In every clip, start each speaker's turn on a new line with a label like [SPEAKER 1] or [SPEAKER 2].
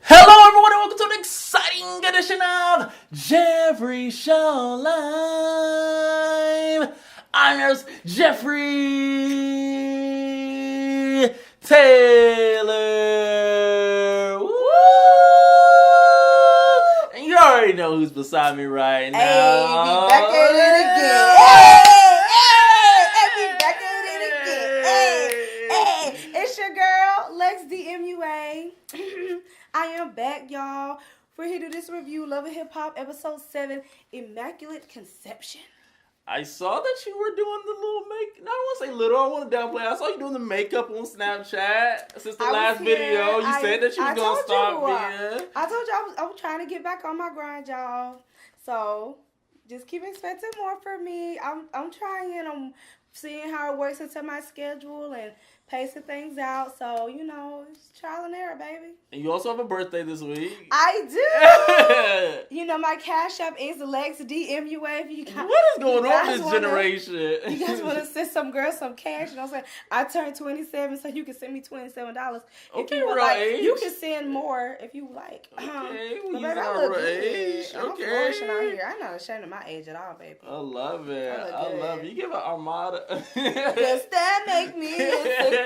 [SPEAKER 1] Hello, everyone, and welcome to an exciting edition of Jeffrey Show Live. I'm your host, Jeffrey Taylor. Woo! And you already know who's beside me right now.
[SPEAKER 2] Hey, we back at it again. Hey, we back at it again. Hey, it's your girl, Lex DMUA. I am back, y'all. We're here to do this review, Love and Hip Hop, episode 7, Immaculate Conception.
[SPEAKER 1] I saw that you were doing the little make. No, I don't want to say little. I want to downplay. I saw you doing the makeup on Snapchat since the last video. You said that you was gonna stop being.
[SPEAKER 2] I told you I was trying to get back on my grind, y'all. So just keep expecting more from me. I'm trying. I'm seeing how it works into my schedule and pacing things out. So it's trial and error, baby.
[SPEAKER 1] And you also have a birthday this week.
[SPEAKER 2] I do. My cash app is Lex DMUA.
[SPEAKER 1] What is going on this generation?
[SPEAKER 2] You guys want to send some girl some cash? You know what I'm saying? I turned 27, so you can send me $27.
[SPEAKER 1] Okay,
[SPEAKER 2] if you would
[SPEAKER 1] right
[SPEAKER 2] like,
[SPEAKER 1] age.
[SPEAKER 2] you can send more if you like.
[SPEAKER 1] Okay,
[SPEAKER 2] but
[SPEAKER 1] we
[SPEAKER 2] baby, I
[SPEAKER 1] our
[SPEAKER 2] look good.
[SPEAKER 1] age.
[SPEAKER 2] I'm
[SPEAKER 1] Okay.
[SPEAKER 2] flourishing out here. I'm not ashamed of my age at all, baby.
[SPEAKER 1] I love it.
[SPEAKER 2] I look
[SPEAKER 1] I
[SPEAKER 2] good.
[SPEAKER 1] love it. You give an armada.
[SPEAKER 2] Does that make me insecure?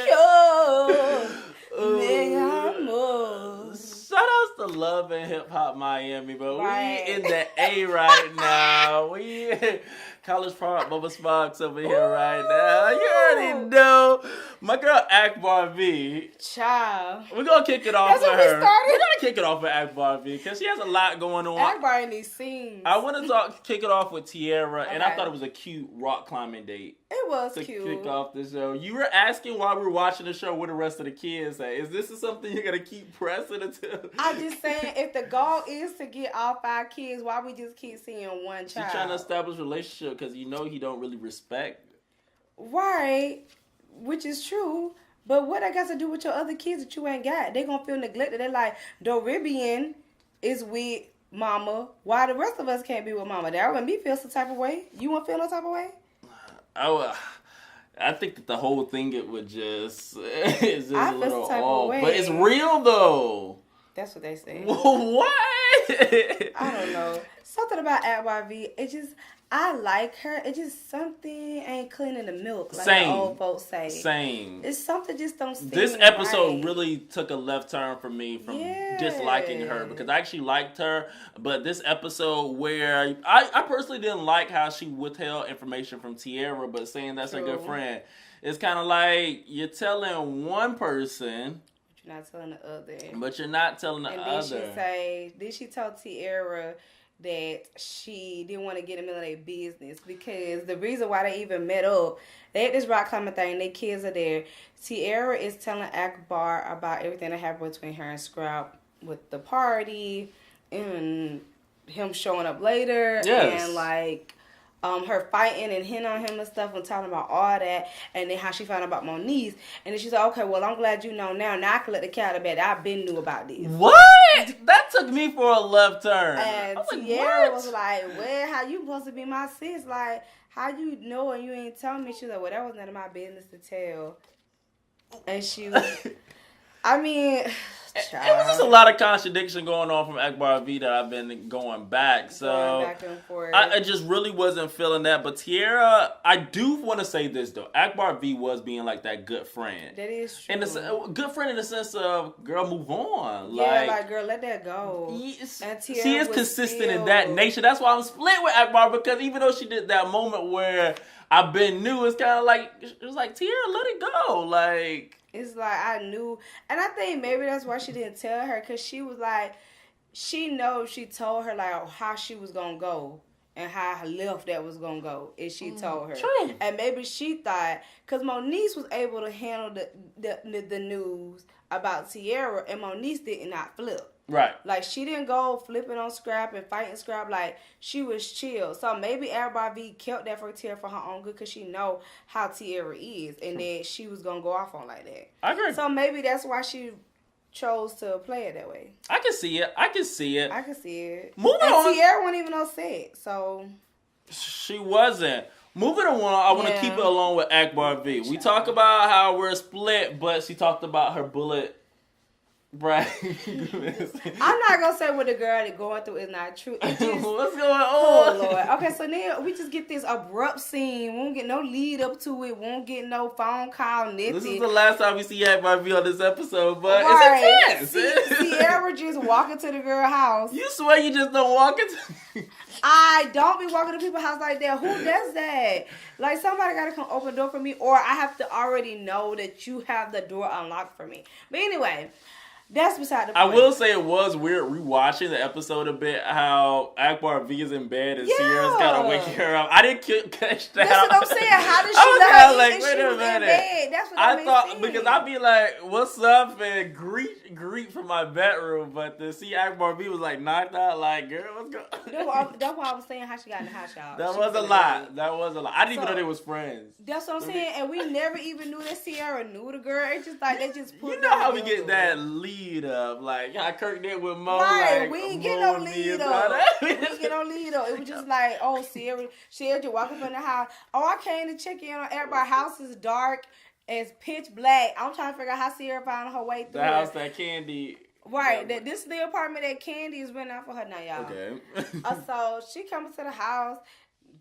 [SPEAKER 1] Shout outs to Love and Hip Hop Miami, but
[SPEAKER 2] Right.
[SPEAKER 1] we in the A right now. We College Park, Bubba Sparks over here right now. You already know. My girl Akbar V.
[SPEAKER 2] Child.
[SPEAKER 1] We're gonna kick it off
[SPEAKER 2] That's
[SPEAKER 1] with
[SPEAKER 2] what we
[SPEAKER 1] her.
[SPEAKER 2] started?
[SPEAKER 1] We're gonna kick it off with Akbar V because she has a lot going on.
[SPEAKER 2] Akbar in these scenes.
[SPEAKER 1] I want to kick it off with Tierra, and I
[SPEAKER 2] Okay.
[SPEAKER 1] thought it was a cute rock climbing date.
[SPEAKER 2] It was
[SPEAKER 1] To
[SPEAKER 2] cute.
[SPEAKER 1] kick off the show. You were asking while we were watching the show what the rest of the kids say. Is this something you're going to keep pressing until...
[SPEAKER 2] I'm just saying, if the goal is to get all 5 kids, why we just keep seeing one child?
[SPEAKER 1] She's trying to establish a relationship because he don't really respect.
[SPEAKER 2] Right, which is true. But what I got to do with your other kids that you ain't got? They going to feel neglected. They're like, Doribian is with mama. Why the rest of us can't be with mama? That would make me feel some type of way. You want to feel no type of way?
[SPEAKER 1] I think that the whole thing it would just is just
[SPEAKER 2] I
[SPEAKER 1] a
[SPEAKER 2] feel
[SPEAKER 1] little
[SPEAKER 2] some type of
[SPEAKER 1] off.
[SPEAKER 2] way.
[SPEAKER 1] But it's real though.
[SPEAKER 2] That's what they say.
[SPEAKER 1] What?
[SPEAKER 2] I don't know. Something about Akbar V. It just, I like her. It just something ain't cleaning the milk, like
[SPEAKER 1] Same.
[SPEAKER 2] the old folks say.
[SPEAKER 1] Same.
[SPEAKER 2] It's something just don't seem
[SPEAKER 1] This episode
[SPEAKER 2] right.
[SPEAKER 1] really took a left turn for me from
[SPEAKER 2] Yeah.
[SPEAKER 1] disliking her because I actually liked her, but this episode where I personally didn't like how she withheld information from Tierra, but saying that's her good
[SPEAKER 2] True.
[SPEAKER 1] friend, it's kind of like you're telling one person,
[SPEAKER 2] You're not telling the other.
[SPEAKER 1] but you're not telling the
[SPEAKER 2] And
[SPEAKER 1] other.
[SPEAKER 2] then she told Tierra that she didn't want to get him into their business because the reason why they even met up, they had this rock climbing thing, their kids are there. Tierra is telling Akbar about everything that happened between her and Scrapp with the party and him showing up later
[SPEAKER 1] Yes.
[SPEAKER 2] and like her fighting and hitting on him and stuff and talking about all that, and then how she found out about Moniece, and then she's like, okay, well, I'm glad you know now. Now I can let the cat out of bed. I've been knew about this.
[SPEAKER 1] What? That took me for a left turn.
[SPEAKER 2] And
[SPEAKER 1] I was like,
[SPEAKER 2] Tierra
[SPEAKER 1] what?
[SPEAKER 2] was like, well, how you supposed to be my sis? Like, how you know and you ain't telling me? She was like, well, that was none of my business to tell. And she was, I mean,
[SPEAKER 1] It was just a lot of contradiction going on from Akbar V that I've been going back. So
[SPEAKER 2] going back and forth.
[SPEAKER 1] I just really wasn't feeling that. But Tierra, I do want to say this though. Akbar V was being like that good friend.
[SPEAKER 2] That is true.
[SPEAKER 1] And a good friend in the sense of, girl, move on.
[SPEAKER 2] Yeah, like, girl, let that go.
[SPEAKER 1] Yes,
[SPEAKER 2] And
[SPEAKER 1] she
[SPEAKER 2] Tierra
[SPEAKER 1] is
[SPEAKER 2] was
[SPEAKER 1] consistent in
[SPEAKER 2] still-
[SPEAKER 1] that nature. That's why I'm split with Akbar, because even though she did that moment where I've been new, it's kind of like, it was like, Tierra, let it go. Like,
[SPEAKER 2] It's like I knew, and I think maybe that's why she didn't tell her, because she was like, she knows she told her like how she was gonna go and how her left that was gonna go if she told her.
[SPEAKER 1] True.
[SPEAKER 2] And maybe she thought, because Moniece was able to handle the news about Tierra, and Moniece did not flip.
[SPEAKER 1] right.
[SPEAKER 2] Like, she didn't go flipping on Scrap and fighting Scrap. Like, she was chill. So maybe Akbar V kept that for Tierra for her own good, because she know how Tierra is, and then she was gonna go off on like that.
[SPEAKER 1] I agree.
[SPEAKER 2] So maybe that's why she chose to play it that way.
[SPEAKER 1] I can see it. I can see it.
[SPEAKER 2] I can see it.
[SPEAKER 1] Moving
[SPEAKER 2] and
[SPEAKER 1] on.
[SPEAKER 2] Tierra wasn't even upset. So
[SPEAKER 1] She wasn't. Moving on, I want to
[SPEAKER 2] Yeah.
[SPEAKER 1] keep it along with Akbar V. We talk about how we're split, but she talked about her bullet Right.
[SPEAKER 2] I'm not gonna say what the girl is going through is not true. It just,
[SPEAKER 1] what's going on?
[SPEAKER 2] Oh Lord. Okay, so then we just get this abrupt scene. We won't get no lead up to it. Won't get no phone call. Nothing.
[SPEAKER 1] This is the last time we see Barbie on this episode, but it's intense.
[SPEAKER 2] Sierra just walking to the girl house.
[SPEAKER 1] You swear you just don't walk into?
[SPEAKER 2] I don't be walking to people's house like that. Who does that? Like, somebody gotta come open the door for me, or I have to already know that you have the door unlocked for me. But anyway, that's beside the point.
[SPEAKER 1] I will say it was weird rewatching the episode a bit, how Akbar V is in bed and Sierra's kind of waking her up. I didn't catch that.
[SPEAKER 2] That's what I'm saying. How did she let her
[SPEAKER 1] like,
[SPEAKER 2] eat
[SPEAKER 1] wait
[SPEAKER 2] and she
[SPEAKER 1] a
[SPEAKER 2] was
[SPEAKER 1] minute.
[SPEAKER 2] in bed? That's what
[SPEAKER 1] I thought,
[SPEAKER 2] sense.
[SPEAKER 1] because I'd be like, what's up, and greet from my bedroom, but to see Akbar V was like knocked out, like, girl, what's going on?
[SPEAKER 2] That's why I was saying how she got in the hot shower.
[SPEAKER 1] That was a lot. That was a lot. I didn't even know they was friends.
[SPEAKER 2] That's what I'm saying, and we never even knew that Sierra knew the girl. It's just like they just put.
[SPEAKER 1] You know how we get that lead up, like how Kirk did with Mo.
[SPEAKER 2] Right,
[SPEAKER 1] like,
[SPEAKER 2] we ain't get no lead up. We didn't get no lead up. It was just like, oh, Sierra just walk up in the house. Oh, I came to check in on everybody's house is dark. It's pitch black. I'm trying to figure out how Sierra found her way through.
[SPEAKER 1] The house that Candy.
[SPEAKER 2] Right, this is the apartment that Candy is renting out for her now, y'all.
[SPEAKER 1] Okay.
[SPEAKER 2] So she comes to the house.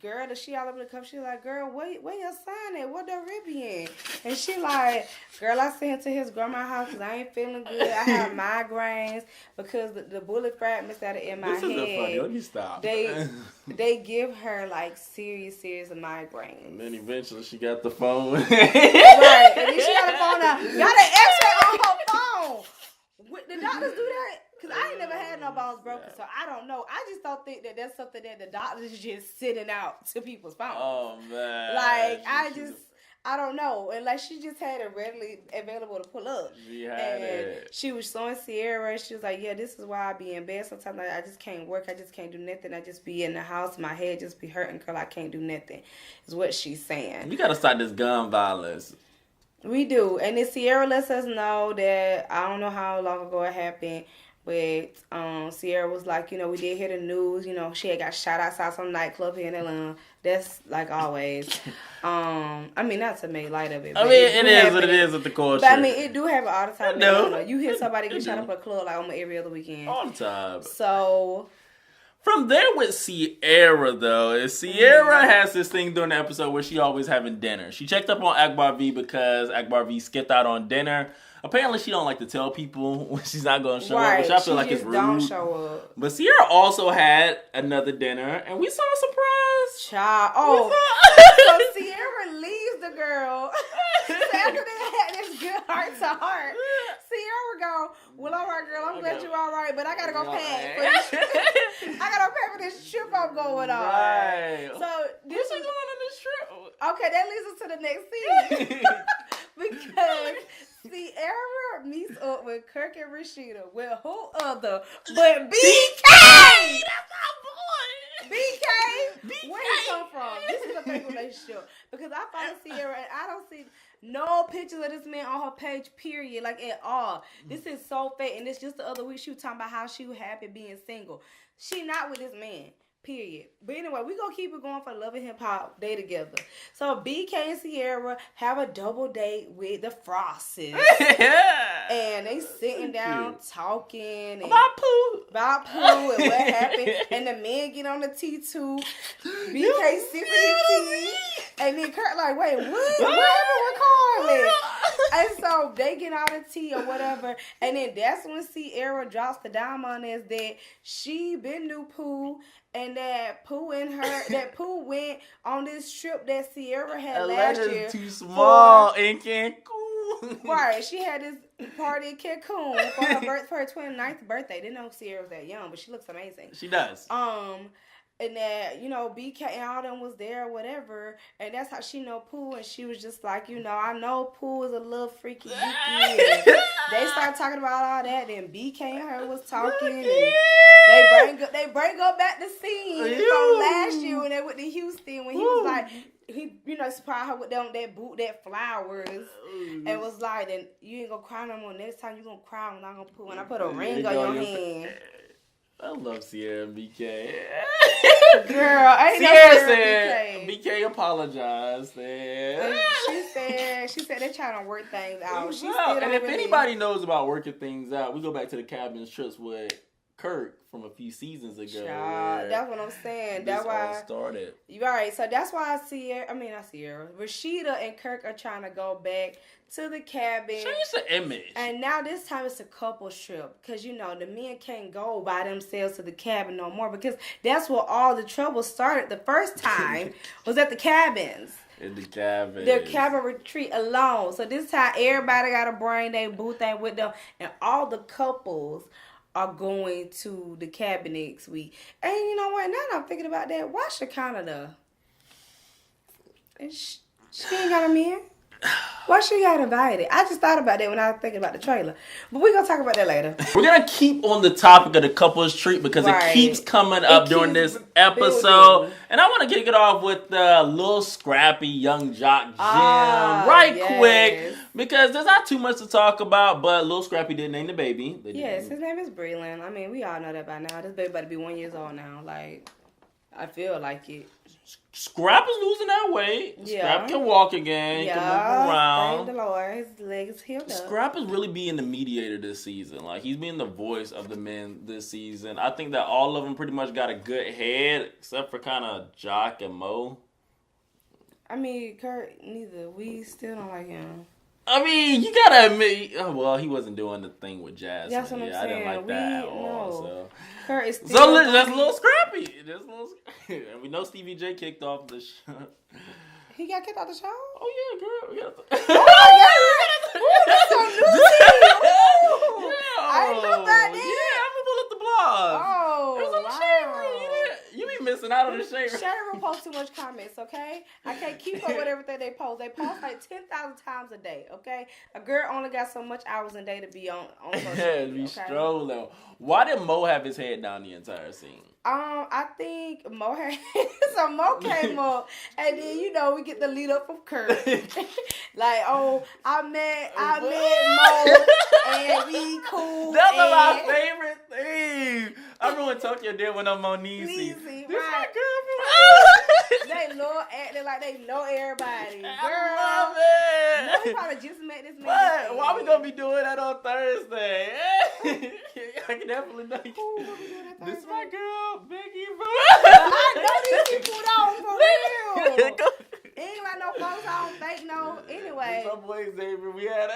[SPEAKER 2] Girl, she all over the cup. She like, girl, where your son at? What the ribby in? And she like, girl, I sent him to his grandma's house because I ain't feeling good. I have migraines because the bullet fragments that are in my head.
[SPEAKER 1] This isn't funny. Let me stop.
[SPEAKER 2] They give her like serious migraines.
[SPEAKER 1] And then eventually she got the phone.
[SPEAKER 2] Right, and then she got the phone out. Got an X-ray on her phone. The doctors do that? Because I ain't never had no bones broken, so I don't know. I just don't think that that's something that the doctors is just sending out to people's phones.
[SPEAKER 1] Oh, man.
[SPEAKER 2] Like, I don't know. And, like, she just had it readily available to pull up. She was showing Sierra. She was like, yeah, this is why I be in bed. Sometimes I just can't work. I just can't do nothing. I just be in the house. My head just be hurting because I can't do nothing, is what she's saying.
[SPEAKER 1] You got to stop this gun violence.
[SPEAKER 2] We do. And then Sierra lets us know that, I don't know how long ago it happened, but Sierra was like, we did hear the news. She had got shot outside some nightclub here in Atlanta. That's like always. I mean, not to make light of it.
[SPEAKER 1] I mean, it is what it is with the culture.
[SPEAKER 2] But I mean, it do happen all the time in Atlanta. You hear somebody get shot up at a club like almost every other weekend.
[SPEAKER 1] All the time.
[SPEAKER 2] So...
[SPEAKER 1] From there with Sierra, though, Sierra has this thing during the episode where she always having dinner. She checked up on Akbar V because Akbar V skipped out on dinner. Apparently, she don't like to tell people when she's not going to show up, which I feel like is rude. Don't show up. But Sierra also had another dinner, and we saw a surprise.
[SPEAKER 2] Child. Oh. So Sierra leaves the girl. So after they had this good heart-to-heart, Sierra go, well, all right, girl, I'm glad you're all right, but I got to go pay for this trip. I got to pay for this trip I'm going on.
[SPEAKER 1] Right.
[SPEAKER 2] So
[SPEAKER 1] what's going on this trip?
[SPEAKER 2] Okay, that leads us to the next scene. Because Sierra meets up with Kirk and Rasheeda with who other but BK!
[SPEAKER 1] That's our boy!
[SPEAKER 2] BK? Where he come from? This is a fake relationship. Because I follow Sierra and I don't see no pictures of this man on her page, period, like at all. This is so fake. And it's just the other week she was talking about how she was happy being single. She not with this man. Period. But anyway, we gonna keep it going for Love and Hip Hop Day together. So BK and Sierra have a double date with the Frosts. And they sitting down talking
[SPEAKER 1] about poo
[SPEAKER 2] and what happened. And the men get on the T2. BK sipping his tea. And then Kurt like, wait, what happened with Karlie? And so they get out of tea or whatever. And then that's when Sierra drops the dime on us that she been knew Pooh. And that Pooh went on this trip that Sierra had last year.
[SPEAKER 1] Too small in Cancun.
[SPEAKER 2] Right, she had this party in Cancun for her 29th birthday. Didn't know Sierra was that young, but she looks amazing.
[SPEAKER 1] She does.
[SPEAKER 2] And that, BK and all them was there or whatever. And that's how she know Pooh. And she was just like, I know Pooh is a little freaky deaky. They started talking about all that. Then BK and her was talking. And they bring up back the scene from last year when they went to Houston. When he was like, he surprised her with that flowers. And was like, then you ain't gonna cry no more. Next time you gonna cry when I'm gonna put a ring on your hand.
[SPEAKER 1] I love Sierra and BK.
[SPEAKER 2] Girl, I ain't
[SPEAKER 1] Sierra
[SPEAKER 2] no
[SPEAKER 1] said
[SPEAKER 2] BK.
[SPEAKER 1] BK apologized.
[SPEAKER 2] She said they're trying to work things out. She
[SPEAKER 1] Wow.
[SPEAKER 2] still
[SPEAKER 1] And
[SPEAKER 2] don't
[SPEAKER 1] if
[SPEAKER 2] really...
[SPEAKER 1] anybody knows about working things out, we go back to the cabins trips with Kirk from a few seasons ago.
[SPEAKER 2] Child, that's what I'm saying. That's why
[SPEAKER 1] all started.
[SPEAKER 2] You right. So that's why I see her. I mean, I see her. Rasheeda and Kirk are trying to go back to the cabin.
[SPEAKER 1] Change the image.
[SPEAKER 2] And now this time it's a couple trip. Because, you know, the men can't go by themselves to the cabin no more. Because that's where all the trouble started the first time was at the cabins.
[SPEAKER 1] In the cabin.
[SPEAKER 2] Their cabin retreat alone. So this time everybody got to bring their boo thing with them. And all the couples are going to the cabin next week. And you know what? Now that I'm thinking about that, why Shekinah there? She ain't got a man. Why she got invited? I just thought about that when I was thinking about the trailer. But we're going to talk about that later.
[SPEAKER 1] We're going to keep on the topic of the couples treat because it keeps coming up during this episode.
[SPEAKER 2] Building.
[SPEAKER 1] And I want to kick it off with the little scrappy young jock Jim quick. Because there's not too much to talk about, but Lil Scrappy did name the baby.
[SPEAKER 2] Yes, his name is Breland. I mean, we all know that by now. This baby about to be 1 year old now. Like, I feel like it.
[SPEAKER 1] Scrap is losing that weight.
[SPEAKER 2] Yeah.
[SPEAKER 1] Scrap can walk again. Can move around.
[SPEAKER 2] Thank the Lord. His legs healed up.
[SPEAKER 1] Scrap is really being the mediator this season. Like, he's being the voice of the men this season. I think that all of them pretty much got a good head, except for kind of Jock and Mo.
[SPEAKER 2] I mean, Kurt, neither. We still don't like him.
[SPEAKER 1] I mean, you gotta admit, well, he wasn't doing the thing with Jasmine.
[SPEAKER 2] That's what I'm saying.
[SPEAKER 1] I didn't like that at all.
[SPEAKER 2] No.
[SPEAKER 1] So.
[SPEAKER 2] Kurt is still...
[SPEAKER 1] So that's a little scrappy. And we know Stevie J kicked off the show.
[SPEAKER 2] He got kicked out the show?
[SPEAKER 1] Oh, yeah, girl. We got
[SPEAKER 2] oh, my God. Ooh, that's so new. I didn't know about that.
[SPEAKER 1] Yeah, I'm going to pull up the blog.
[SPEAKER 2] Oh,
[SPEAKER 1] it was on the shade room. You be missing out on the shade room.
[SPEAKER 2] Shade room posts too much comments, okay? I can't keep up with everything they post. They post like 10,000 times a day, okay? A girl only got so much hours a day to be on social media,
[SPEAKER 1] be strolling. Why did Mo have his head down the entire scene?
[SPEAKER 2] I think Mo had so Mo came up, and then you know we get the lead up from Kirk. Like, oh, I met Mo, and we cool.
[SPEAKER 1] That's my favorite thing. I remember when Tokyo did one on Moniece.
[SPEAKER 2] This
[SPEAKER 1] my girl.
[SPEAKER 2] They love acting like they know everybody. Girl,
[SPEAKER 1] I love it.
[SPEAKER 2] No, he probably just met this man.
[SPEAKER 1] What? Why we gonna be doing that on Thursday? I can definitely know. This is my girl, Becky.
[SPEAKER 2] I know these people don't, for real. Ain't like no folks on fake no. Anyway.
[SPEAKER 1] Some boy Xavier, we had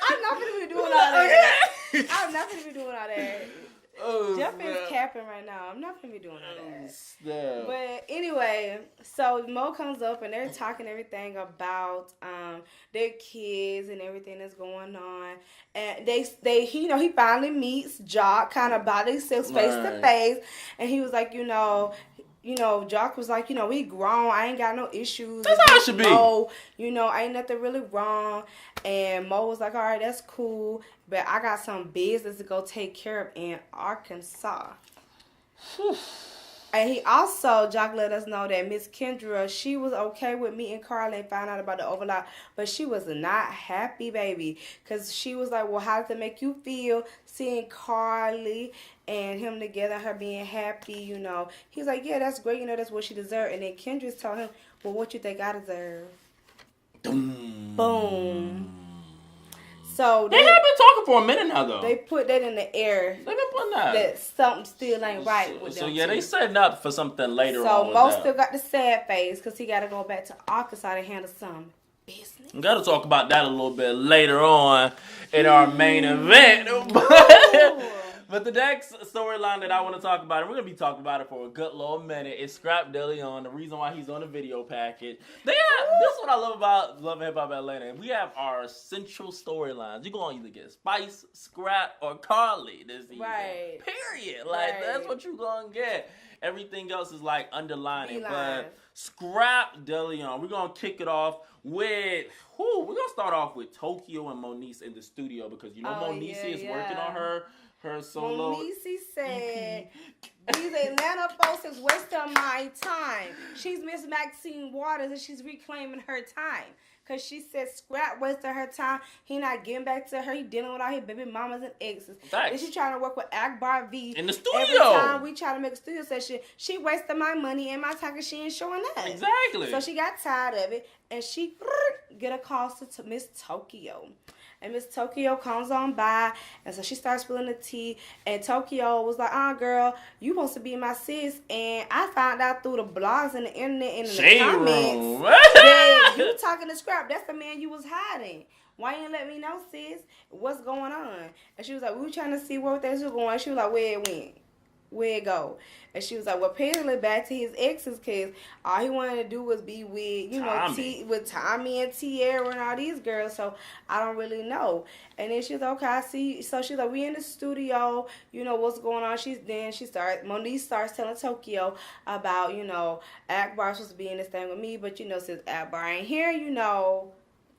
[SPEAKER 2] I'm not gonna be doing all that. I'm not gonna be doing all that.
[SPEAKER 1] Oh,
[SPEAKER 2] Jeff is capping right now. I'm not gonna be doing all that.
[SPEAKER 1] Snap.
[SPEAKER 2] But anyway, so Mo comes up and they're talking everything about their kids and everything that's going on. And they he finally meets Jock kind of by themselves face to face, and he was like, Jock was like, we grown. I ain't got no issues.
[SPEAKER 1] That's how it should be.
[SPEAKER 2] Ain't nothing really wrong. And Mo was like, all right, that's cool. But I got some business to go take care of in Arkansas. And he also, Jock let us know that Miss Kendra, she was okay with meeting Karlie and find out about the overlap. But she was not happy, baby. Because she was like, well, how does it make you feel seeing Karlie and him together, her being happy, He's like, yeah, that's great. That's what she deserved. And then Kendra's told him, well, what you think I deserve? Boom. So
[SPEAKER 1] they have been talking for a minute now, though.
[SPEAKER 2] They put that in the air.
[SPEAKER 1] They've been putting that
[SPEAKER 2] something still ain't right with them.
[SPEAKER 1] So yeah, they setting up for something later on.
[SPEAKER 2] So Mo still got the sad face because he got to go back to Arkansas to handle some business.
[SPEAKER 1] We got to talk about that a little bit later on in our main event. But the next storyline that I want to talk about, and we're going to be talking about it for a good little minute, is Scrapp DeLeon, the reason why he's on the video package. This is what I love about Love and Hip Hop Atlanta. We have our central storylines. You're going to either get Spice, Scrapp, or Karlie this season.
[SPEAKER 2] Right.
[SPEAKER 1] Period. That's what you're going to get. Everything else is like underlining. But Scrapp DeLeon, we're going to kick it off with, we're going to start off with Tokyo and Moniece in the studio because Moniece is working on her solo.
[SPEAKER 2] Moniece said, these Atlanta folks is wasting my time. She's Miss Maxine Waters and she's reclaiming her time. Because she said Scrap wasted her time. He not getting back to her. He dealing with all his baby mamas and exes.
[SPEAKER 1] Thanks.
[SPEAKER 2] Then she trying to work with Akbar V.
[SPEAKER 1] In the studio.
[SPEAKER 2] Every time we try to make a studio session, she wasted my money and my time because she ain't showing up.
[SPEAKER 1] Exactly.
[SPEAKER 2] So she got tired of it. And she get a call to Miss Tokyo. And Miss Tokyo comes on by, and so she starts spilling the tea. And Tokyo was like, girl, you supposed to be my sis. And I found out through the blogs and the internet and in the comments that you talking to Scrap. That's the man you was hiding. Why you didn't let me know, sis? What's going on? And she was like, we were trying to see where things were going. She was like, where it went? Where it go? And she was like, well, apparently back to his exes, because all he wanted to do was be with, with Tommy and Tierra and all these girls. So I don't really know. And then she was like, okay, I see. So she's like, we in the studio, what's going on. Moniece starts telling Tokyo about, Akbar supposed to be in this thing with me, but since Akbar ain't here,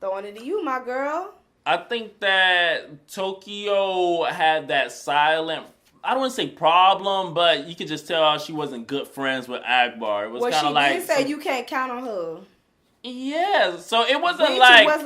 [SPEAKER 2] throwing it to you, my girl.
[SPEAKER 1] I think that Tokyo had that silent, I don't want to say problem, but you could just tell she wasn't good friends with Akbar. It was kind of like...
[SPEAKER 2] She did say you can't count on her.
[SPEAKER 1] Yeah, so it wasn't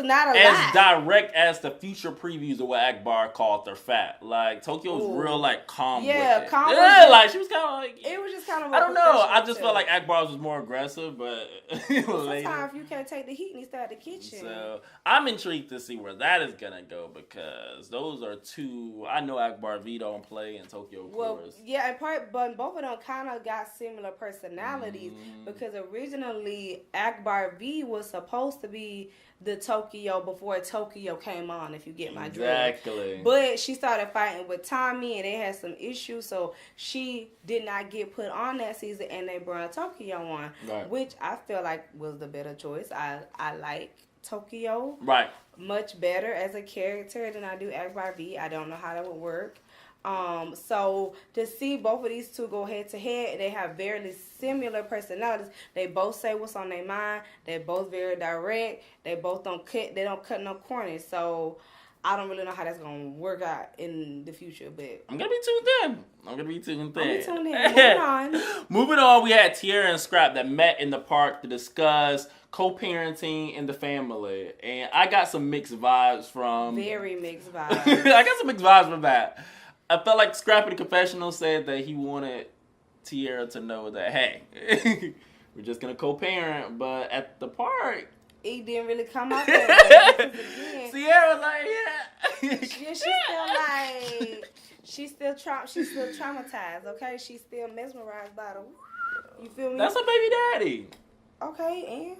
[SPEAKER 2] not
[SPEAKER 1] as direct as the future previews of what Akbar called her fat. Like, Tokyo was real, calm with it.
[SPEAKER 2] Calm.
[SPEAKER 1] Yeah, she was kind of like...
[SPEAKER 2] It was just kind of...
[SPEAKER 1] I don't know. I just felt like Akbar was more aggressive, but...
[SPEAKER 2] Sometimes you can't take the heat and you stay at the kitchen.
[SPEAKER 1] So, I'm intrigued to see where that is going to go, because those are two... I know Akbar V don't play in Tokyo, of course.
[SPEAKER 2] Yeah, but both of them kind of got similar personalities, because originally Akbar V was supposed to be the Tokyo before Tokyo came on, if you get my drift.
[SPEAKER 1] Exactly.
[SPEAKER 2] But she started fighting with Tommy and they had some issues, so she did not get put on that season and they brought Tokyo on, which I feel like was the better choice. I like Tokyo much better as a character than I do Akbar V. I don't know how that would work. So to see both of these two go head to head, they have very similar personalities. They both say what's on their mind. They're both very direct. They both don't cut no corners. So I don't really know how that's gonna work out in the future, but
[SPEAKER 1] I'm gonna be tuned in.
[SPEAKER 2] Moving on.
[SPEAKER 1] Moving on, we had Tierra and Scrap that met in the park to discuss co-parenting in the family, and I got some mixed vibes from.
[SPEAKER 2] Very mixed vibes.
[SPEAKER 1] I got some mixed vibes from that. I felt like Scrap in the confessional said that he wanted Tierra to know that, hey, we're just going to co-parent. But at the park,
[SPEAKER 2] it didn't really come out that way. Again,
[SPEAKER 1] Sierra like,
[SPEAKER 2] she's still traumatized, okay? She's still mesmerized by the, you feel me?
[SPEAKER 1] That's her baby daddy.
[SPEAKER 2] Okay, and?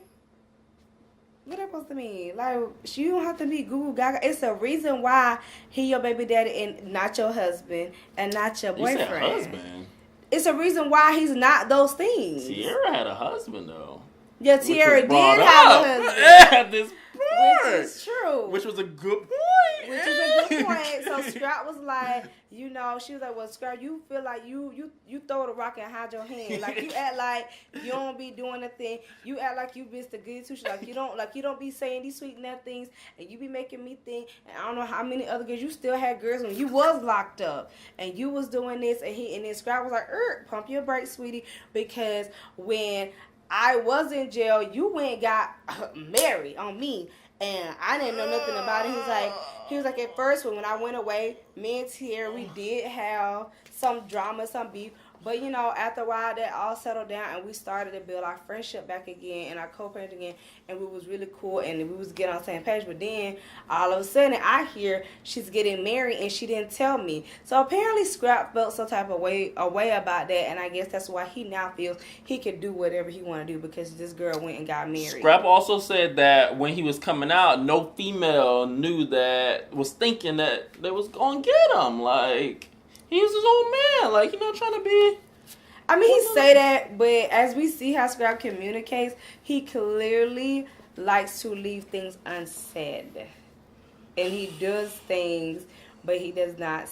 [SPEAKER 2] What that supposed to mean? Like, you don't have to be Goo Goo Gaga. It's a reason why he your baby daddy and not your husband and not your boyfriend.
[SPEAKER 1] You said husband?
[SPEAKER 2] It's a reason why he's not those things.
[SPEAKER 1] Tierra had a husband, though.
[SPEAKER 2] Yeah, Tierra did have a husband.
[SPEAKER 1] At this point.
[SPEAKER 2] Which is true.
[SPEAKER 1] Which was a good point.
[SPEAKER 2] Which is a good point. So Scrap was like, she was like, well, Scrap, you feel like you throw the rock and hide your hand. Like, you act like you don't be doing the thing. You act like you Mr. Good too. Like you don't be saying these sweet enough things, and you be making me think. And I don't know how many other girls you still had girls when you was locked up and you was doing this, and then Scrap was like, pump your brakes, sweetie, because when I was in jail, you went and got married on me. And I didn't know nothing about it. He was like, at first, when I went away, me and Tierra, we did have some drama, some beef. But, after a while, that all settled down, and we started to build our friendship back again and our co-parent again, and we was really cool, and we was getting on the same page. But then, all of a sudden, I hear she's getting married, and she didn't tell me. So, apparently, Scrap felt some type of way about that, and I guess that's why he now feels he can do whatever he want to do, because this girl went and got married.
[SPEAKER 1] Scrap also said that when he was coming out, no female was thinking that they was going to get him. Like, he was his old man. Like, trying to be...
[SPEAKER 2] I mean, he say that, but as we see how Scrap communicates, he clearly likes to leave things unsaid. And he does things but he does not.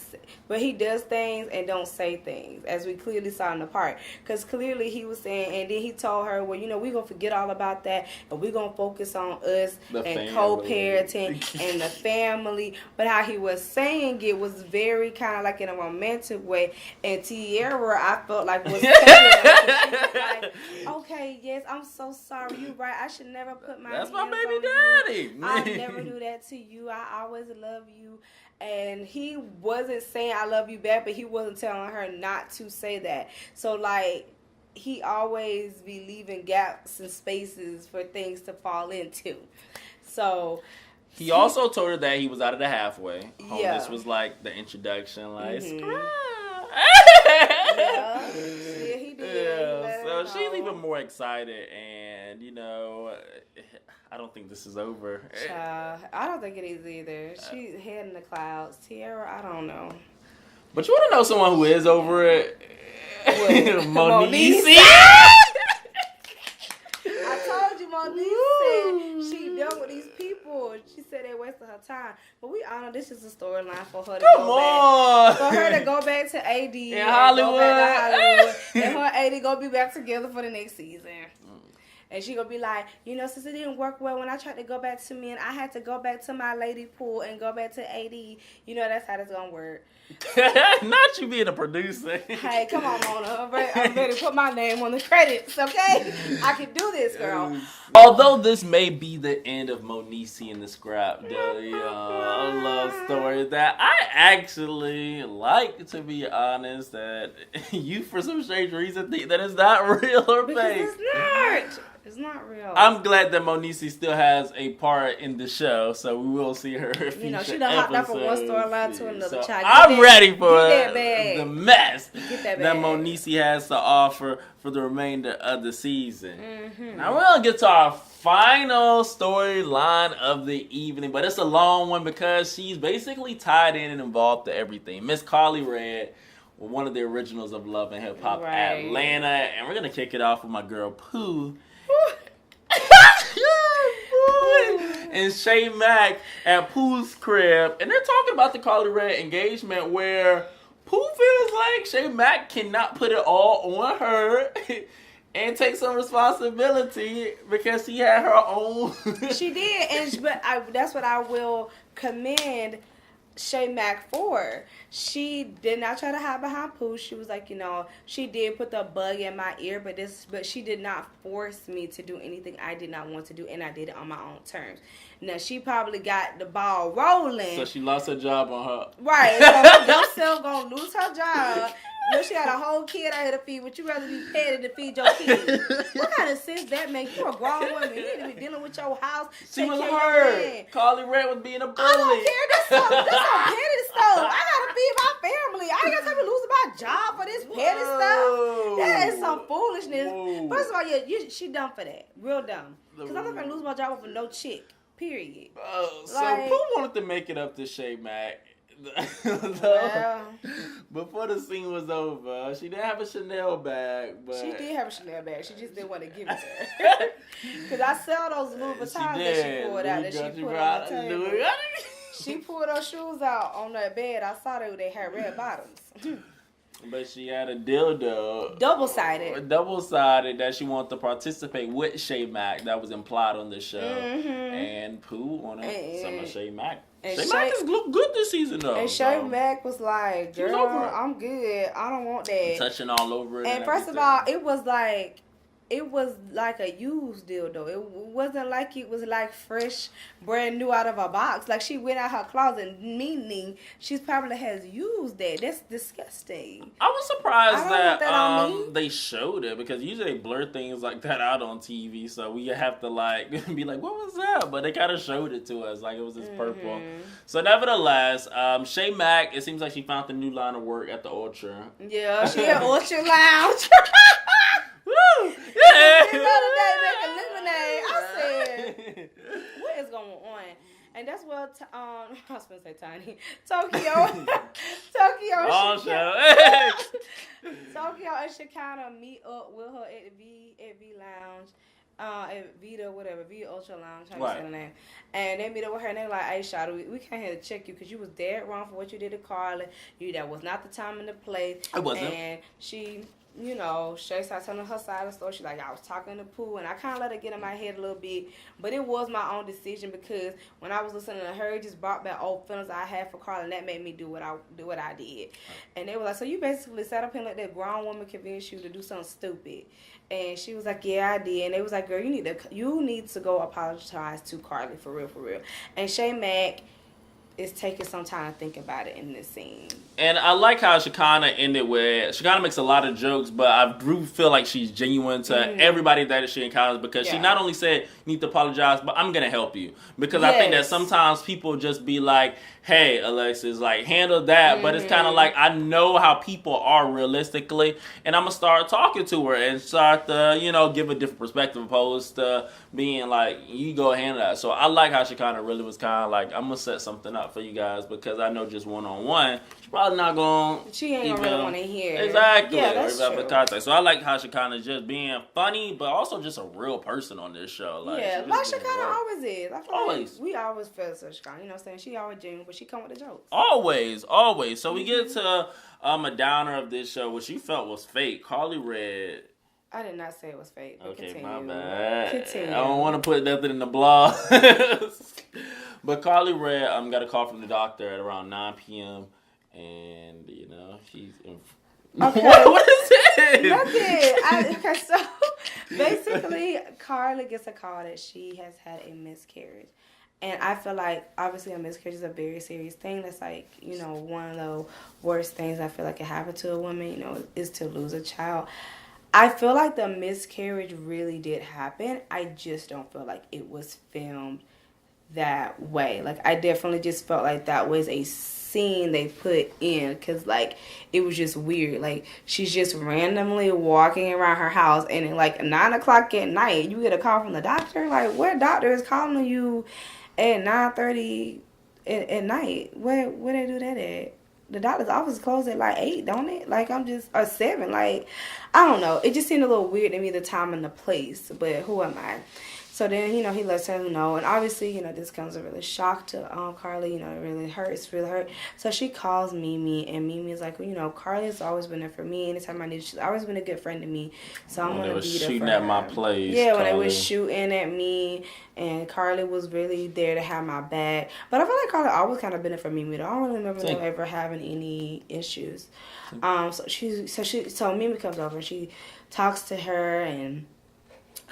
[SPEAKER 2] But he does things and don't say things, as we clearly saw in the part. Because clearly he was saying, and then he told her, well, we're going to forget all about that, and we're going to focus on us and co-parenting and the family. But how he was saying it was very kind of like in a romantic way. And Tierra, I felt like was like, okay, yes, I'm so sorry. You're right. I should never put my
[SPEAKER 1] That's
[SPEAKER 2] hands
[SPEAKER 1] my baby
[SPEAKER 2] on
[SPEAKER 1] daddy.
[SPEAKER 2] you. I'll never do that to you. I always love you. And he wasn't saying I love you back, but he wasn't telling her not to say that. So, like, he always be leaving gaps and spaces for things to fall into. So...
[SPEAKER 1] He also told her that he was out of the halfway.
[SPEAKER 2] Yeah.
[SPEAKER 1] This was like the introduction, like, Scrapp.
[SPEAKER 2] Yeah, he did.
[SPEAKER 1] Yeah, so she's even more excited, and I don't think this is over.
[SPEAKER 2] I don't think it is either. She's head in the clouds. Tierra, I don't know.
[SPEAKER 1] But you want to know someone who is over it? Moniece.
[SPEAKER 2] I told you, Moniece said she done with these people. She said they wasted her time. But we all know this is a storyline for her to go back. For her to go back to AD
[SPEAKER 1] in Hollywood.
[SPEAKER 2] And her and AD gonna be back together for the next season. And she gonna be like, since it didn't work well when I tried to go back to me and I had to go back to my lady pool and go back to AD, that's how this gonna work.
[SPEAKER 1] Not you being a producer.
[SPEAKER 2] Hey, come on, Mona. I'm ready to put my name on the credits, okay? I can do this, girl.
[SPEAKER 1] Although this may be the end of Moniece and the Scrap love story that I actually like, to be honest, that you, for some strange reason, think that it's not real or fake.
[SPEAKER 2] Because it's not. It's not real.
[SPEAKER 1] I'm glad that Moniece still has a part in the show, so we will see her in future
[SPEAKER 2] she done hopped up from one storyline to another.
[SPEAKER 1] So I'm ready for the mess that Moniece has to offer for the remainder of the season. Mm-hmm. Now we're going to get to our final storyline of the evening, but it's a long one because she's basically tied in and involved to everything. Miss Karlie Redd, one of the originals of Love and Hip Hop Atlanta, and we're going to kick it off with my girl Pooh. And Shay Mack at Pooh's crib, and they're talking about the Karlie Redd engagement, where Pooh feels like Shay Mack cannot put it all on her and take some responsibility because she had her own.
[SPEAKER 2] She did, but that's what I will commend Shay Mack for. She did not try to hide behind Pooh. She was like, she did put the bug in my ear, but she did not force me to do anything I did not want to do, and I did it on my own terms. Now, she probably got the ball rolling.
[SPEAKER 1] So she lost her job on her.
[SPEAKER 2] Right. So her dumb self gonna lose her job. She had a whole kid out here to feed. Would you rather be petted to feed your kid? What kind of sense that makes? You're a grown woman. You need to be dealing with your house.
[SPEAKER 1] She was hurt. Karlie Redd was being a bully.
[SPEAKER 2] I don't care. That's some petty stuff. I gotta feed my family. I ain't got time to lose my job for this petty stuff. That is some foolishness. Whoa. First of all, she dumb for that. Real dumb. Because I'm not gonna lose my job for no chick. Period.
[SPEAKER 1] So Pooh wanted to make it up to Shay Mack. Before the scene was over, she didn't have a Chanel bag, but
[SPEAKER 2] she did have a Chanel bag. She just didn't want to give it to her. Because I saw those Louis Vuittons that she pulled out, that she put on the table. She pulled her shoes out on that bed. I saw they had red bottoms.
[SPEAKER 1] But she had a dildo.
[SPEAKER 2] Double-sided
[SPEAKER 1] that she wanted to participate with Shay Mack. That was implied on the show. Mm-hmm. And Pooh wanted some of Shay Mack. Shay Mack has looked good this season, though.
[SPEAKER 2] And Shay Mack was like, girl, I'm good. I don't want that.
[SPEAKER 1] Touching all over it.
[SPEAKER 2] And first of all, it was like a used dildo. It wasn't like it was like fresh, brand new out of a box. Like she went out her closet, meaning she probably has used that. That's disgusting.
[SPEAKER 1] I was surprised that they showed it, because usually they blur things like that out on TV, so we have to be like, what was that? But they kind of showed it to us like it was this purple. So nevertheless, Shay Mack, it seems like she found the new line of work at the Ultra.
[SPEAKER 2] Yeah, she had Ultra Lounge.
[SPEAKER 1] Woo!
[SPEAKER 2] Yeah. The other day making lemonade. I said, what is going on? And that's what I was going to say Tiny. Tokyo and Shekinah meet up with her at V Lounge. At Vita, whatever, Vita Ultra Lounge, how you
[SPEAKER 1] Right.
[SPEAKER 2] say the name. And they meet up with her and they're like, hey, Shawty, we came here to check you because you was dead wrong for what you did to Karlie. That was not the time and the place.
[SPEAKER 1] It wasn't.
[SPEAKER 2] And she, Shay started telling her side of the story. She's like, I was talking in the pool, and I kind of let her get in my head a little bit. But it was my own decision because when I was listening to her, it just brought back old feelings I had for Karlie, and that made me do what I did. Right. And they were like, so you basically sat up here and let that grown woman convince you to do something stupid. And she was like, yeah, I did. And they was like, girl, you need to go apologize to Karlie for real. And Shay Mack is taking some time to think about it in this scene.
[SPEAKER 1] And I like how Shekinah ended with, Shekinah makes a lot of jokes, but I do feel like she's genuine to everybody that she encounters because she not only said, you need to apologize, but I'm going to help you. Because I think that sometimes people just be like, hey, Alexis, like, handle that. But it's kind of like, I know how people are realistically, and I'm going to start talking to her and start to, give a different perspective opposed to being like, you go handle that. So I like how Shekinah really was kind of like, I'm going to set something up for you guys because I know just one-on-one, she's probably not going to...
[SPEAKER 2] She ain't going to really want to hear.
[SPEAKER 1] Exactly.
[SPEAKER 2] Yeah, that's true.
[SPEAKER 1] The context. So I like how Shekinah just being funny, but also just a real person on this show. Like,
[SPEAKER 2] like Shekinah always is. I feel
[SPEAKER 1] always.
[SPEAKER 2] Like we always feel so Shekinah. You know what I'm saying? She always genuine, but she come with the jokes.
[SPEAKER 1] Always. So we get to a downer of this show, which she felt was fake. Karlie Redd.
[SPEAKER 2] I did not say it was fake.
[SPEAKER 1] Okay,
[SPEAKER 2] continue.
[SPEAKER 1] my bad.
[SPEAKER 2] Continue.
[SPEAKER 1] I don't want to put nothing in the blog. But Karlie Redd got a call from the doctor at around 9 p.m. And, she's...
[SPEAKER 2] Okay.
[SPEAKER 1] What is this?
[SPEAKER 2] Nothing. Okay, so basically, Karlie gets a call that she has had a miscarriage. And I feel like, obviously, a miscarriage is a very serious thing. That's like, one of the worst things I feel like can happen to a woman, is to lose a child. I feel like the miscarriage really did happen. I just don't feel like it was filmed that way. Like, I definitely just felt like that was a scene they put in because, like, it was just weird. Like, she's just randomly walking around her house and at, like, 9 o'clock at night, you get a call from the doctor? Like, what doctor is calling you at 9:30 at night? Where they do that at? The doctor's office closed at like 8, don't it? Like, or 7. Like, I don't know. It just seemed a little weird to me, the time and the place. But who am I? So then, he lets her know. And obviously, this comes a really shock to Karlie. It really hurts. It's really hurt. So she calls Mimi. And Mimi's like, Karlie has always been there for me. Anytime I need, she's always been a good friend to me. So I'm going to be there for her.
[SPEAKER 1] Shooting at my place.
[SPEAKER 2] Yeah, when they was shooting at me. And Karlie was really there to have my back. But I feel like Karlie always kind of been there for Mimi. I don't really remember them ever having any issues. So Mimi comes over and she talks to her and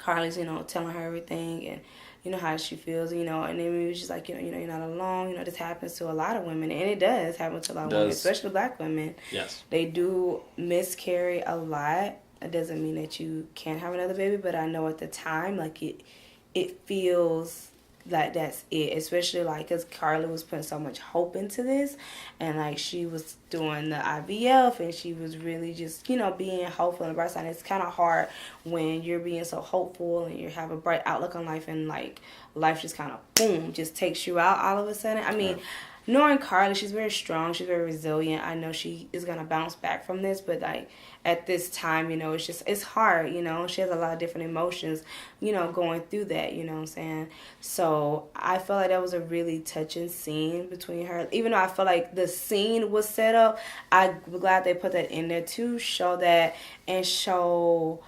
[SPEAKER 2] Karlie's, telling her everything and, how she feels, and then Mimi was just like, you're not alone. This happens to a lot of women. And it does happen to a lot of women, especially black women.
[SPEAKER 1] Yes. They
[SPEAKER 2] do miscarry a lot. It doesn't mean that you can't have another baby, but I know at the time, like, it feels like that's it, especially like because Karlie was putting so much hope into this and like she was doing the IVF and she was really just being hopeful on the bright side. It's kind of hard when you're being so hopeful and you have a bright outlook on life and like life just kind of boom just takes you out all of a sudden. I mean, knowing Karlie, she's very strong, she's very resilient. I know she is gonna bounce back from this, but like at this time, it's hard, she has a lot of different emotions, going through that, you know what I'm saying? So I feel like that was a really touching scene between her. Even though I feel like the scene was set up, I'm glad they put that in there to show that and show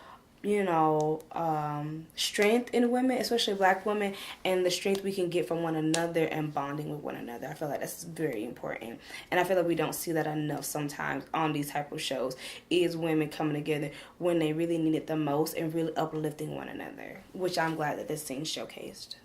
[SPEAKER 2] strength in women, especially black women, and the strength we can get from one another and bonding with one another. I feel like that's very important. And I feel like we don't see that enough sometimes on these type of shows, is women coming together when they really need it the most and really uplifting one another, which I'm glad that this scene showcased.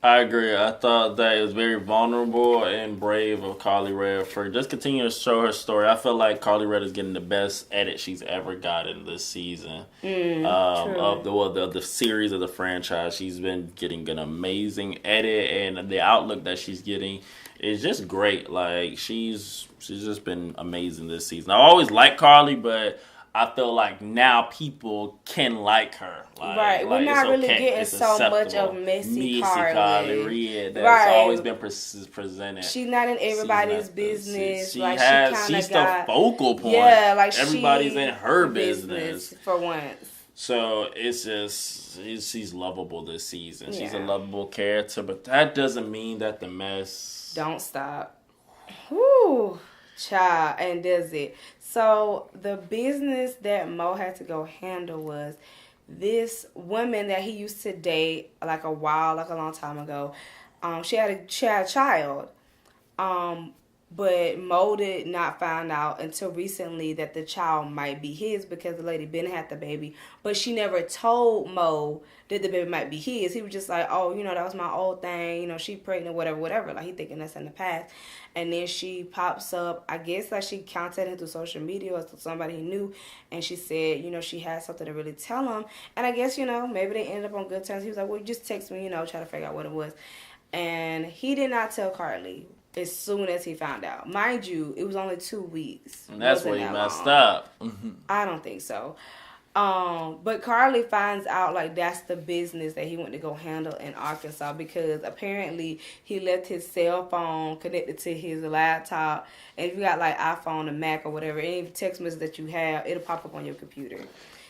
[SPEAKER 1] I agree. I thought that it was very vulnerable and brave of Karlie Redd for just continuing to show her story. I feel like Karlie Redd is getting the best edit she's ever gotten this season of the series of the franchise. She's been getting an amazing edit, and the outlook that she's getting is just great. Like she's just been amazing this season. I always liked Karlie, but I feel like now people can like her.
[SPEAKER 2] Right. We're not really getting so much of messy Karlie
[SPEAKER 1] Redd that's always been presented.
[SPEAKER 2] She's not in everybody's business.
[SPEAKER 1] She's the focal point.
[SPEAKER 2] Yeah, like
[SPEAKER 1] everybody's in her business
[SPEAKER 2] for once.
[SPEAKER 1] So it's just she's lovable this season. She's a
[SPEAKER 2] Yeah.
[SPEAKER 1] lovable character, but that doesn't mean that the mess
[SPEAKER 2] Don't stop. Whoo, child, and does it. So the business that Mo had to go handle was this woman that he used to date like a long time ago. She had a child. But Mo did not find out until recently that the child might be his because the lady been had the baby. But she never told Mo that the baby might be his. He was just like, oh, that was my old thing. She pregnant, whatever. Like, he thinking that's in the past. And then she pops up, I guess, like she contacted him through social media or somebody he knew. And she said, she had something to really tell him. And I guess, maybe they ended up on good terms. He was like, well, you just text me, try to figure out what it was. And he did not tell Karlie as soon as he found out. Mind you, it was only 2 weeks.
[SPEAKER 1] And that's where you messed up.
[SPEAKER 2] I don't think so. But Karlie finds out like that's the business that he went to go handle in Arkansas because apparently he left his cell phone connected to his laptop. And if you got like iPhone or Mac or whatever, any text message that you have, it'll pop up on your computer.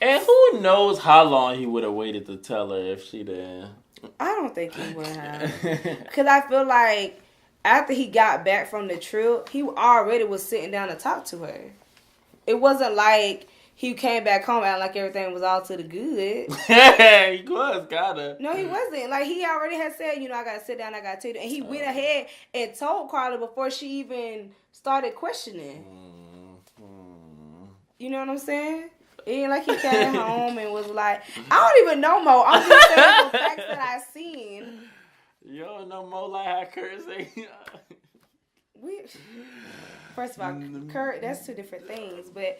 [SPEAKER 1] And who knows how long he would have waited to tell her if she didn't.
[SPEAKER 2] I don't think he would have. Because I feel like after he got back from the trip, he already was sitting down to talk to her. It wasn't like he came back home and like everything was all to the good.
[SPEAKER 1] Yeah, he was, kinda.
[SPEAKER 2] No, he wasn't. Like, he already had said, I gotta sit down, I gotta tell you. And he went ahead and told Karlie before she even started questioning. You know what I'm saying? It ain't like he came home and was like, I don't even know Mo. I'm just saying the facts that I seen.
[SPEAKER 1] You don't know Mo like how Kurt say.
[SPEAKER 2] First of all, Kurt, that's two different things. But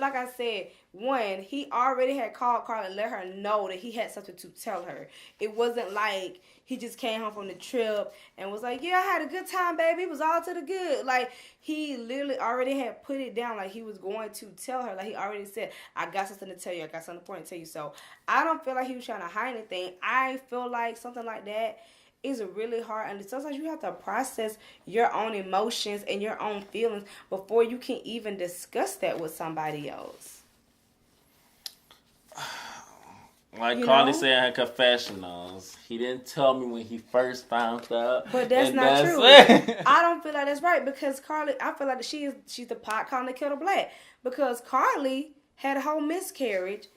[SPEAKER 2] like I said, one, he already had called Karlie and let her know that he had something to tell her. It wasn't like he just came home from the trip and was like, yeah, I had a good time, baby. It was all to the good. Like, he literally already had put it down like he was going to tell her. Like, he already said, I got something to tell you. I got something important to tell you. So I don't feel like he was trying to hide anything. I feel like something like that is really hard, and sometimes you have to process your own emotions and your own feelings before you can even discuss that with somebody else.
[SPEAKER 1] Like Karlie said in her confessionals, he didn't tell me when he first found out.
[SPEAKER 2] But that's not true. I don't feel like that's right because Karlie, I feel like she's the pot calling the kettle black because Karlie had a whole miscarriage.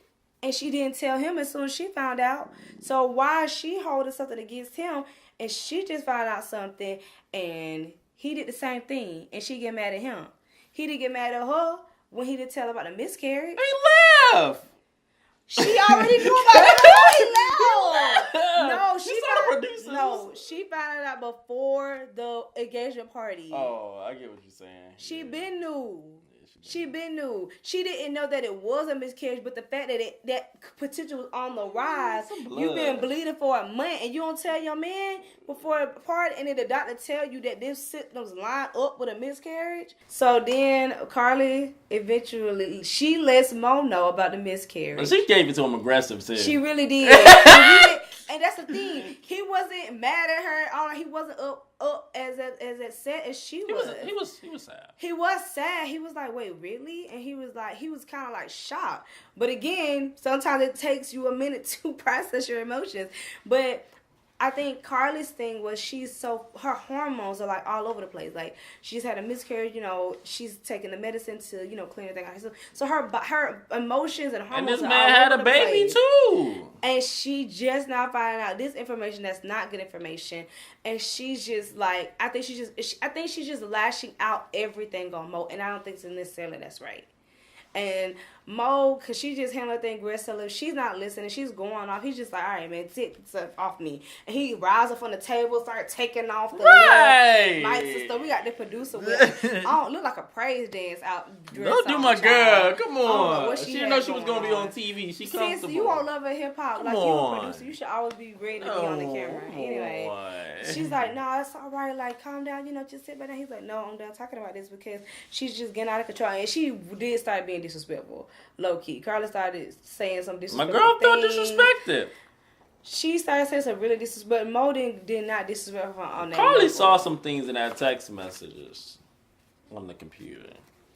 [SPEAKER 2] And she didn't tell him as soon as she found out. So why is she holding something against him? And she just found out something and he did the same thing. And she get mad at him. He didn't get mad at her when he didn't tell her about the miscarriage.
[SPEAKER 1] He left.
[SPEAKER 2] She already knew about it. He left. No, she found it out before the engagement party.
[SPEAKER 1] Oh, I get what you're saying.
[SPEAKER 2] She been knew. She didn't know that it was a miscarriage, but the fact that that potential was on the rise, you've been bleeding for a month, and you don't tell your man before a party, and then the doctor tell you that this symptoms line up with a miscarriage. So then Karlie eventually she lets Mo know about the miscarriage.
[SPEAKER 1] She gave it to him aggressive too.
[SPEAKER 2] She really did. And that's the thing. He wasn't mad at her. He wasn't up as upset as she was.
[SPEAKER 1] He was sad.
[SPEAKER 2] He was sad. He was like, wait, really? And he was kind of like shocked. But again, sometimes it takes you a minute to process your emotions. But I think Karlie's thing was her hormones are like all over the place. Like, she's had a miscarriage, she's taking the medicine to, clean everything out. So her emotions and hormones
[SPEAKER 1] and this
[SPEAKER 2] are all
[SPEAKER 1] man had
[SPEAKER 2] over
[SPEAKER 1] a
[SPEAKER 2] the
[SPEAKER 1] baby
[SPEAKER 2] place.
[SPEAKER 1] Too.
[SPEAKER 2] And she just now finding out this information that's not good information. And she's just like, I think she's just lashing out everything on Mo. And I don't think necessarily that's right. And Mo, because she just handled the thing aggressively, she's not listening. She's going off. He's just like, all right, man, take stuff off me. And he rises up from the table, start taking off the lights and stuff. We got the producer with I don't look like a praise dance out.
[SPEAKER 1] Don't do my girl. Come on. She didn't know she was going to be on TV. She comfortable.
[SPEAKER 2] Since you all love her hip hop, like you a producer, you should always be ready to be on the camera. Anyway, she's like, no, it's all right. Like, calm down. Just sit back down. He's like, no, I'm done talking about this because she's just getting out of control. And she did start being disrespectful. Low key. Karlie started saying some disrespectful
[SPEAKER 1] My girl felt
[SPEAKER 2] things.
[SPEAKER 1] disrespected.
[SPEAKER 2] She started saying some really disrespectful. Mo did not disrespect her on that.
[SPEAKER 1] Karlie saw some things in our text messages on the computer.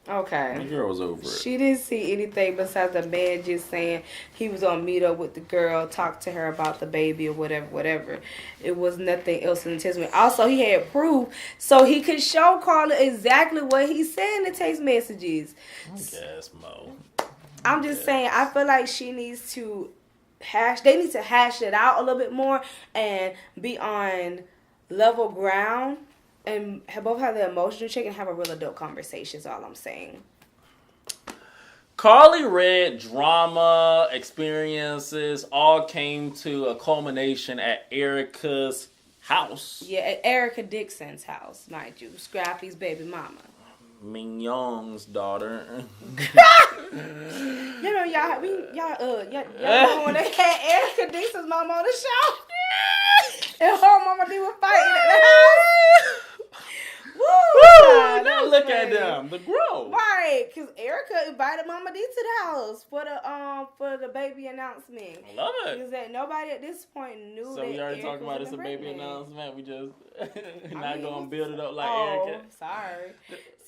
[SPEAKER 2] Okay.
[SPEAKER 1] The girl was over it.
[SPEAKER 2] She didn't see anything besides the man just saying he was gonna meet up with the girl, talk to her about the baby or whatever. It was nothing else in the text message. Also, he had proof, so he could show Karlie exactly what he said in the text messages.
[SPEAKER 1] I guess, Mo.
[SPEAKER 2] I'm just saying, I feel like she needs to they need to hash it out a little bit more and be on level ground and both have the emotional check and have a real adult conversation is all I'm saying.
[SPEAKER 1] Karlie Red drama experiences all came to a culmination at Erica's house.
[SPEAKER 2] Yeah, at Erica Dixon's house, mind you. Scrappy's baby mama.
[SPEAKER 1] Mignon's daughter.
[SPEAKER 2] You know, y'all know when they had Erica Dixon's mama on the show? And her mama D was fighting at the house. Woo!
[SPEAKER 1] Now look at them, the growth.
[SPEAKER 2] Right, because Erica invited Mama D to the house for the baby announcement.
[SPEAKER 1] I love it.
[SPEAKER 2] Because that nobody at this point knew that.
[SPEAKER 1] So we already
[SPEAKER 2] Erica
[SPEAKER 1] talking about
[SPEAKER 2] was
[SPEAKER 1] it's a baby
[SPEAKER 2] pregnant.
[SPEAKER 1] announcement. We just not gonna build it up like Erica.
[SPEAKER 2] Sorry.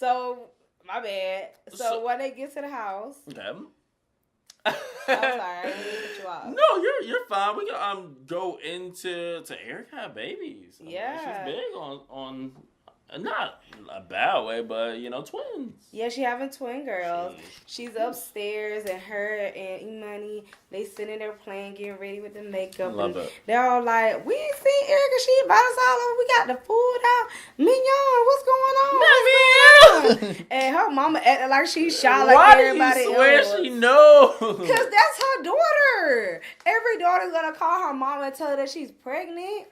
[SPEAKER 2] So my bad. So when they get to the house.
[SPEAKER 1] Okay.
[SPEAKER 2] I'm sorry, I didn't mean to cut you off.
[SPEAKER 1] No, you're fine. We can go into Erica had babies.
[SPEAKER 2] Yeah.
[SPEAKER 1] She's big on not a bad way, but twins.
[SPEAKER 2] Yeah, she having twin girls. She's upstairs, and her and Imani, they sitting there playing, getting ready with the makeup.
[SPEAKER 1] Love it.
[SPEAKER 2] They're all like, "We ain't seen Erica. She invited us all over. We got the food out. Mignon, what's going on? What's going on?" And her mama acting like she shot like everybody else.
[SPEAKER 1] Why do you swear she knows?
[SPEAKER 2] Because that's her daughter. Every daughter's gonna call her mama and tell her that she's pregnant.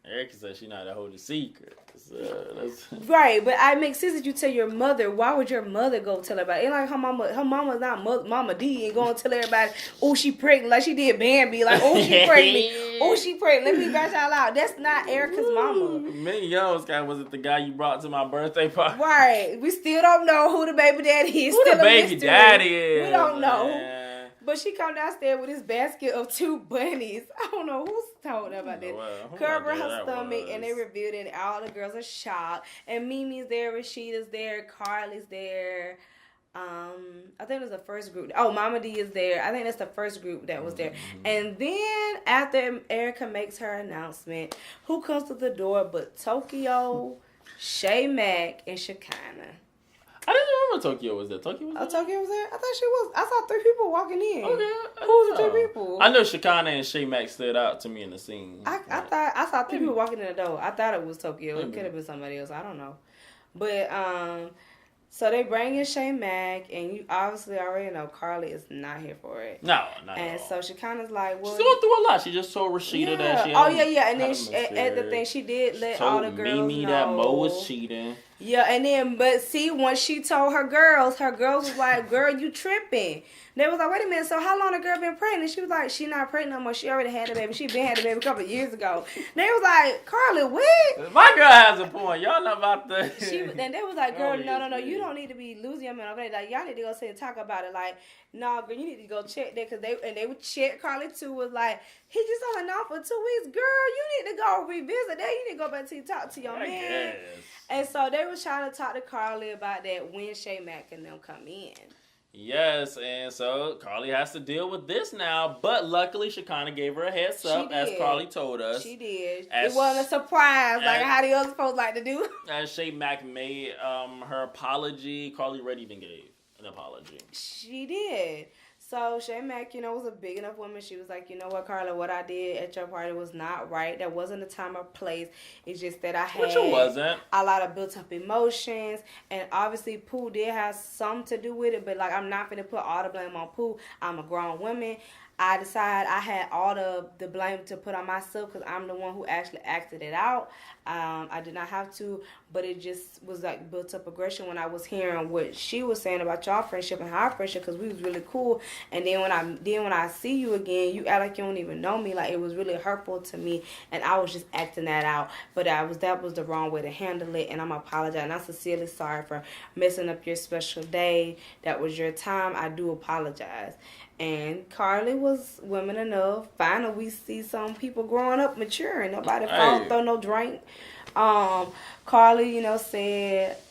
[SPEAKER 1] Erica said she not to hold a secret. That's...
[SPEAKER 2] Right, but it makes sense that you tell your mother. Why would your mother go tell everybody? Ain't like her mama's not Mama D ain't going to tell everybody, oh, she pregnant, like she did Bambi. Like, oh, she pregnant. Oh, she pregnant. Let me bash y'all out. That's not Erica's mama.
[SPEAKER 1] Mignon's guy, was it the guy you brought to my birthday party?
[SPEAKER 2] Right. We still don't know who the baby daddy is.
[SPEAKER 1] Who
[SPEAKER 2] still
[SPEAKER 1] the baby daddy is?
[SPEAKER 2] We don't know.
[SPEAKER 1] Man.
[SPEAKER 2] But she come downstairs with this basket of 2 bunnies. I don't know who's told her about this. Cover her stomach, and they revealed it. And all the girls are shocked. And Mimi's there, Rasheeda's there, Karlie's there. I think it was the first group. Oh, Mama D is there. I think that's the first group that was there. And then after Erica makes her announcement, who comes to the door but Tokyo, Shay Mack, and Shekinah?
[SPEAKER 1] I didn't remember Tokyo was there. Tokyo was there?
[SPEAKER 2] Tokyo was there? I thought she was. I saw 3 people walking in.
[SPEAKER 1] Okay.
[SPEAKER 2] Who was the 3 people?
[SPEAKER 1] I know Shekinah and Shay Mack stood out to me in the scene.
[SPEAKER 2] I thought I saw 3 people walking in the door. I thought it was Tokyo. It could have been somebody else. I don't know. But so they bring in Shay Mack, and you obviously already know Karlie is not here for it.
[SPEAKER 1] No, not
[SPEAKER 2] and
[SPEAKER 1] at all.
[SPEAKER 2] so she kind of like, well,
[SPEAKER 1] she's going through a lot. She just told Rasheeda that she had
[SPEAKER 2] and then at the thing she did let all the girls
[SPEAKER 1] Mimi
[SPEAKER 2] know
[SPEAKER 1] that Mo was cheating.
[SPEAKER 2] Yeah, and then, but see, once she told her girls was like, girl, you tripping. They was like, wait a minute, so how long the girl been pregnant? She was like, she not pregnant no more. She already had the baby. She been had the baby a couple of years ago. They was like, Karlie, what?
[SPEAKER 1] My girl has a point. Y'all know about the...
[SPEAKER 2] And they was like, girl, no, you don't need to be losing your man over there. Like, y'all need to go sit and talk about it. Like, no, girl, you need to go check that. They would check Karlie too, was like, he just only known for 2 weeks. Girl, you need to go revisit that. You need to go back to talk to your man.
[SPEAKER 1] Guess.
[SPEAKER 2] And so they was trying to talk to Karlie about that when Shay Mack and them come in.
[SPEAKER 1] Yes, and so Karlie has to deal with this now. But luckily, Shekinah gave her a heads up, as Karlie told us.
[SPEAKER 2] She did. It wasn't a surprise, like how the other folks like to do.
[SPEAKER 1] As Shay Mack made her apology, Karlie Red even gave an apology.
[SPEAKER 2] She did. So Shay Mack, was a big enough woman. She was like, you know what, Karlie, what I did at your party was not right. That wasn't the time or place. It's just that I had a lot of built up emotions. And obviously Pooh did have some to do with it. But like, I'm not going to put all the blame on Pooh. I'm a grown woman. I decided I had all the blame to put on myself because I'm the one who actually acted it out. I did not have to, but it just was like built up aggression when I was hearing what she was saying about y'all friendship and our friendship because we was really cool. And then when I see you again, you act like you don't even know me. Like it was really hurtful to me, and I was just acting that out. But that was the wrong way to handle it, and I'm apologizing. I'm sincerely sorry for messing up your special day. That was your time. I do apologize. And Karlie was woman enough. Finally, we see some people growing up, maturing. Nobody throw no drink. Karlie, said,